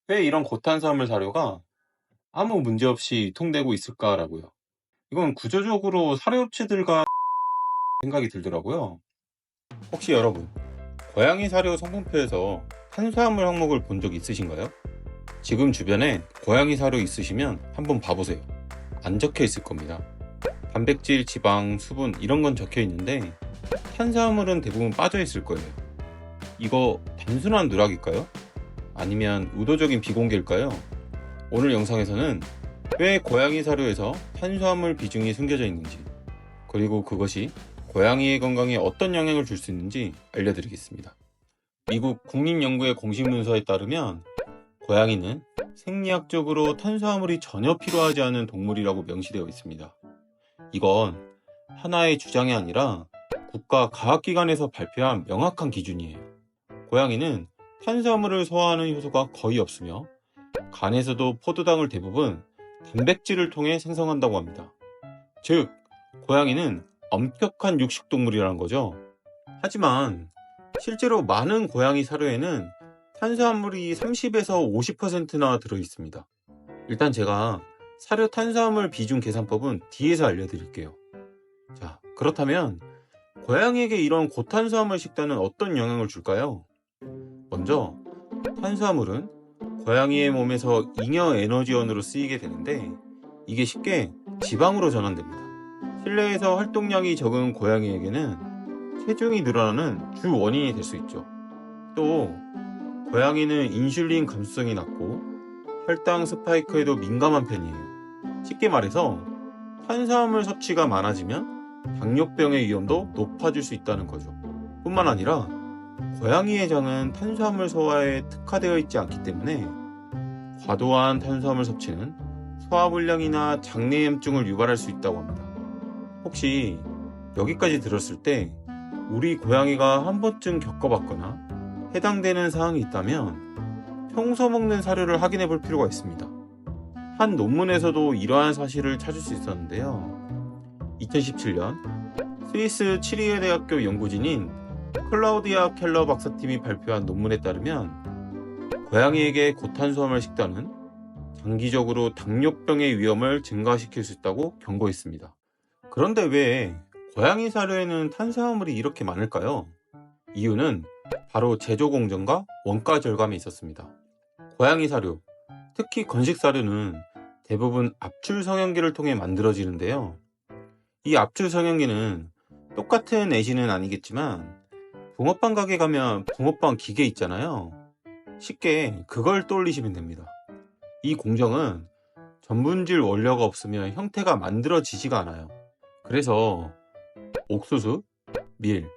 왜 이런 고탄수화물 사료가 아무 문제 없이 유통되고 있을까라고요. 이건 구조적으로 사료업체들과 생각이 들더라고요. 혹시 여러분, 고양이 사료 성분표에서 탄수화물 항목을 본 적 있으신가요? 지금 주변에 고양이 사료 있으시면 한번 봐보세요. 안 적혀 있을 겁니다. 단백질, 지방, 수분 이런 건 적혀 있는데 탄수화물은 대부분 빠져 있을 거예요. 이거 단순한 누락일까요? 아니면 의도적인 비공개일까요? 오늘 영상에서는 왜 고양이 사료에서 탄수화물 비중이 숨겨져 있는지, 그리고 그것이 고양이의 건강에 어떤 영향을 줄 수 있는지 알려드리겠습니다. 미국 국립연구의 공식 문서에 따르면 고양이는 생리학적으로 탄수화물이 전혀 필요하지 않은 동물이라고 명시되어 있습니다. 이건 하나의 주장이 아니라 국가 과학기관에서 발표한 명확한 기준이에요. 고양이는 탄수화물을 소화하는 효소가 거의 없으며 간에서도 포도당을 대부분 단백질을 통해 생성한다고 합니다. 즉, 고양이는 엄격한 육식동물이라는 거죠. 하지만 실제로 많은 고양이 사료에는 탄수화물이 30에서 50%나 들어있습니다. 일단 제가 사료 탄수화물 비중 계산법은 뒤에서 알려드릴게요. 자, 그렇다면 고양이에게 이런 고탄수화물 식단은 어떤 영향을 줄까요? 먼저 탄수화물은 고양이의 몸에서 잉여 에너지원으로 쓰이게 되는데 이게 쉽게 지방으로 전환됩니다. 실내에서 활동량이 적은 고양이에게는 체중이 늘어나는 주 원인이 될 수 있죠. 또 고양이는 인슐린 감수성이 낮고 혈당 스파이크에도 민감한 편이에요. 쉽게 말해서 탄수화물 섭취가 많아지면 당뇨병의 위험도 높아질 수 있다는 거죠. 뿐만 아니라 고양이의 장은 탄수화물 소화에 특화되어 있지 않기 때문에 과도한 탄수화물 섭취는 소화불량이나 장내염증을 유발할 수 있다고 합니다. 혹시 여기까지 들었을 때 우리 고양이가 한 번쯤 겪어봤거나 해당되는 사항이 있다면 평소 먹는 사료를 확인해 볼 필요가 있습니다. 한 논문에서도 이러한 사실을 찾을 수 있었는데요. 2017년 스위스 치리에 대학교 연구진인 클라우디아 켈러 박사팀이 발표한 논문에 따르면 고양이에게 고탄수화물 식단은 장기적으로 당뇨병의 위험을 증가시킬 수 있다고 경고했습니다. 그런데 왜 고양이 사료에는 탄수화물이 이렇게 많을까요? 이유는 바로 제조 공정과 원가 절감에 있었습니다. 고양이 사료, 특히 건식 사료는 대부분 압출 성형기를 통해 만들어지는데요. 이 압출 성형기는 똑같은 애신은 아니겠지만 붕어빵 가게 가면 붕어빵 기계 있잖아요. 쉽게 그걸 떠올리시면 됩니다. 이 공정은 전분질 원료가 없으면 형태가 만들어지지가 않아요. 그래서 옥수수, 밀,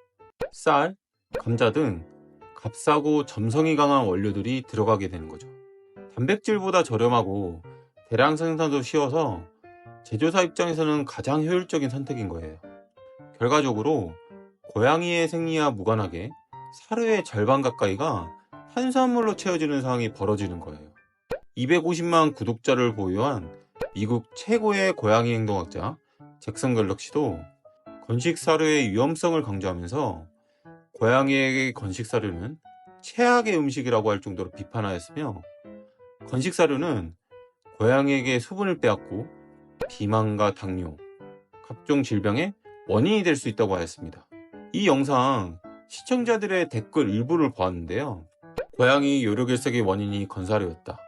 쌀, 감자 등 값싸고 점성이 강한 원료들이 들어가게 되는 거죠. 단백질보다 저렴하고 대량 생산도 쉬워서 제조사 입장에서는 가장 효율적인 선택인 거예요. 결과적으로 고양이의 생리와 무관하게 사료의 절반 가까이가 탄수화물로 채워지는 상황이 벌어지는 거예요. 250만 구독자를 보유한 미국 최고의 고양이 행동학자 잭슨 갤럭시도 건식 사료의 위험성을 강조하면서 고양이에게 건식 사료는 최악의 음식이라고 할 정도로 비판하였으며, 건식 사료는 고양이에게 수분을 빼앗고 비만과 당뇨, 각종 질병의 원인이 될 수 있다고 하였습니다. 이 영상 시청자들의 댓글 일부를 보았는데요. 고양이 요로결석의 원인이 건사료였다.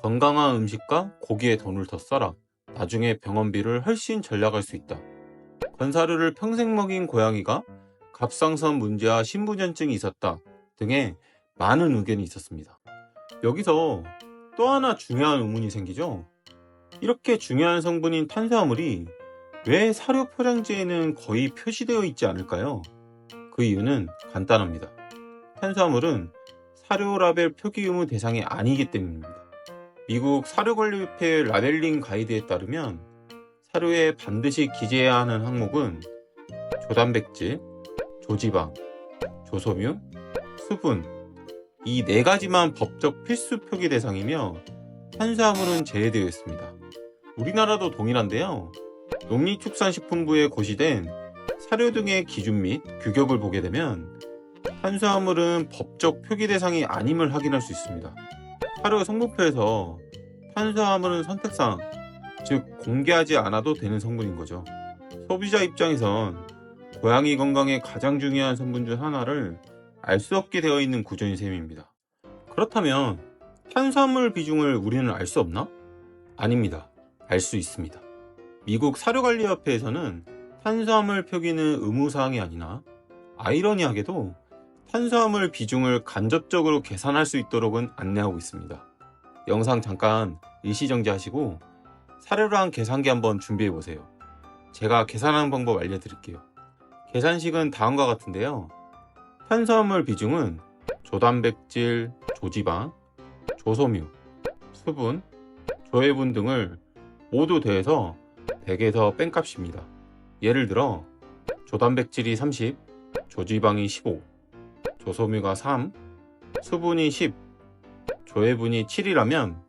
건강한 음식과 고기에 돈을 더 써라. 나중에 병원비를 훨씬 절약할 수 있다. 건사료를 평생 먹인 고양이가 갑상선 문제와 신부전증이 있었다 등의 많은 의견이 있었습니다. 여기서 또 하나 중요한 의문이 생기죠. 이렇게 중요한 성분인 탄수화물이 왜 사료 포장지에는 거의 표시되어 있지 않을까요? 그 이유는 간단합니다. 탄수화물은 사료 라벨 표기 의무 대상이 아니기 때문입니다. 미국 사료관리협회 라벨링 가이드에 따르면 사료에 반드시 기재해야 하는 항목은 조단백질, 조지방, 조섬유, 수분, 이 네 가지만 법적 필수 표기 대상이며 탄수화물은 제외되어 있습니다. 우리나라도 동일한데요. 농림축산식품부에 고시된 사료 등의 기준 및 규격을 보게 되면 탄수화물은 법적 표기 대상이 아님을 확인할 수 있습니다. 사료 성분표에서 탄수화물은 선택사항, 즉 공개하지 않아도 되는 성분인 거죠. 소비자 입장에선 고양이 건강에 가장 중요한 성분 중 하나를 알 수 없게 되어 있는 구조인 셈입니다. 그렇다면 탄수화물 비중을 우리는 알 수 없나? 아닙니다. 알 수 있습니다. 미국 사료관리협회에서는 탄수화물 표기는 의무사항이 아니나 아이러니하게도 탄수화물 비중을 간접적으로 계산할 수 있도록은 안내하고 있습니다. 영상 잠깐 일시정지하시고 사료랑 계산기 한번 준비해보세요. 제가 계산하는 방법 알려드릴게요. 계산식은 다음과 같은데요. 탄수화물 비중은 조단백질, 조지방, 조섬유, 수분, 조해분 등을 모두 더해서 100에서 뺀 값입니다. 예를 들어 조단백질이 30, 조지방이 15, 조섬유가 3, 수분이 10, 조해분이 7이라면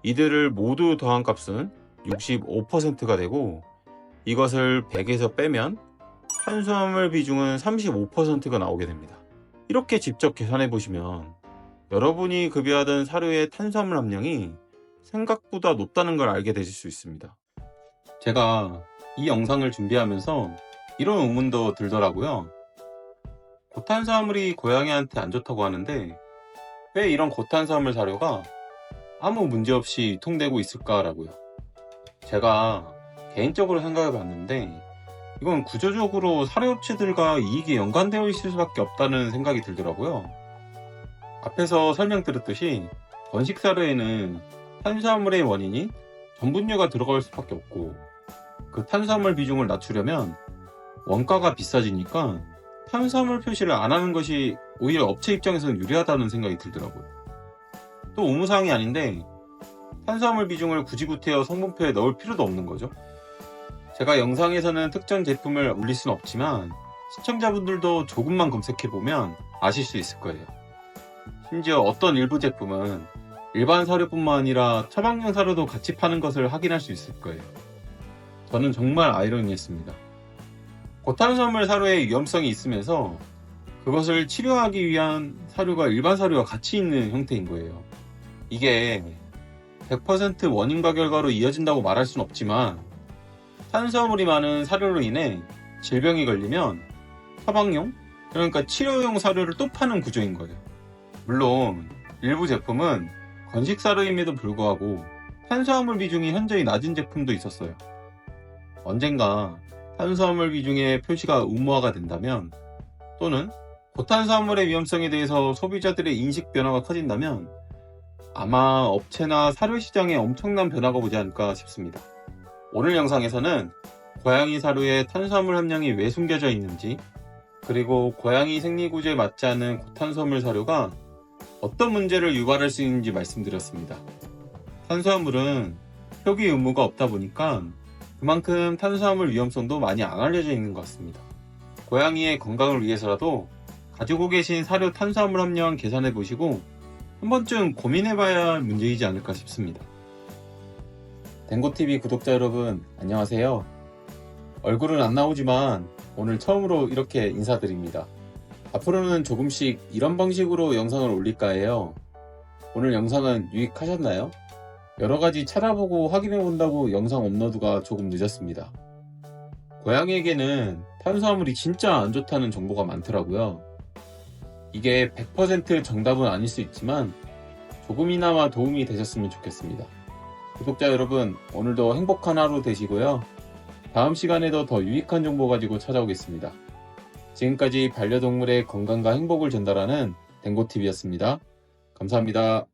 이들을 모두 더한 값은 65%가 되고, 이것을 100에서 빼면 탄수화물 비중은 35%가 나오게 됩니다. 이렇게 직접 계산해 보시면 여러분이 급여하던 사료의 탄수화물 함량이 생각보다 높다는 걸 알게 되실 수 있습니다. 제가 이 영상을 준비하면서 이런 의문도 들더라고요. 고탄수화물이 고양이한테 안 좋다고 하는데 왜 이런 고탄수화물 사료가 아무 문제 없이 유통되고 있을까라고요. 제가 개인적으로 생각해 봤는데 이건 구조적으로 사료업체들과 이익이 연관되어 있을 수밖에 없다는 생각이 들더라고요. 앞에서 설명드렸듯이 건식 사료에는 탄수화물의 원인인 전분유가 들어갈 수밖에 없고, 그 탄수화물 비중을 낮추려면 원가가 비싸지니까 탄수화물 표시를 안 하는 것이 오히려 업체 입장에서는 유리하다는 생각이 들더라고요. 또 의무사항이 아닌데 탄수화물 비중을 굳이 구태여 성분표에 넣을 필요도 없는 거죠. 제가 영상에서는 특정 제품을 올릴 수는 없지만 시청자분들도 조금만 검색해보면 아실 수 있을 거예요. 심지어 어떤 일부 제품은 일반 사료뿐만 아니라 처방용 사료도 같이 파는 것을 확인할 수 있을 거예요. 저는 정말 아이러니했습니다. 고탄수화물 사료의 위험성이 있으면서 그것을 치료하기 위한 사료가 일반 사료와 같이 있는 형태인 거예요. 이게 100% 원인과 결과로 이어진다고 말할 수는 없지만 탄수화물이 많은 사료로 인해 질병이 걸리면 처방용, 그러니까 치료용 사료를 또 파는 구조인 거예요. 물론 일부 제품은 건식 사료임에도 불구하고 탄수화물 비중이 현저히 낮은 제품도 있었어요. 언젠가 탄수화물 비중의 표시가 의무화가 된다면, 또는 고탄수화물의 위험성에 대해서 소비자들의 인식 변화가 커진다면 아마 업체나 사료 시장에 엄청난 변화가 오지 않을까 싶습니다. 오늘 영상에서는 고양이 사료에 탄수화물 함량이 왜 숨겨져 있는지, 그리고 고양이 생리구조에 맞지 않는 고탄수화물 사료가 어떤 문제를 유발할 수 있는지 말씀드렸습니다. 탄수화물은 표기 의무가 없다 보니까 그만큼 탄수화물 위험성도 많이 안 알려져 있는 것 같습니다. 고양이의 건강을 위해서라도 가지고 계신 사료 탄수화물 함량 계산해 보시고 한 번쯤 고민해봐야 할 문제이지 않을까 싶습니다. 댕고TV 구독자 여러분, 안녕하세요. 얼굴은 안 나오지만 오늘 처음으로 이렇게 인사드립니다. 앞으로는 조금씩 이런 방식으로 영상을 올릴까 해요. 오늘 영상은 유익하셨나요? 여러가지 찾아보고 확인해 본다고 영상 업로드가 조금 늦었습니다. 고양이에게는 탄수화물이 진짜 안 좋다는 정보가 많더라고요. 이게 100% 정답은 아닐 수 있지만 조금이나마 도움이 되셨으면 좋겠습니다. 구독자 여러분, 오늘도 행복한 하루 되시고요. 다음 시간에도 더 유익한 정보 가지고 찾아오겠습니다. 지금까지 반려동물의 건강과 행복을 전달하는 댕고TV였습니다. 감사합니다.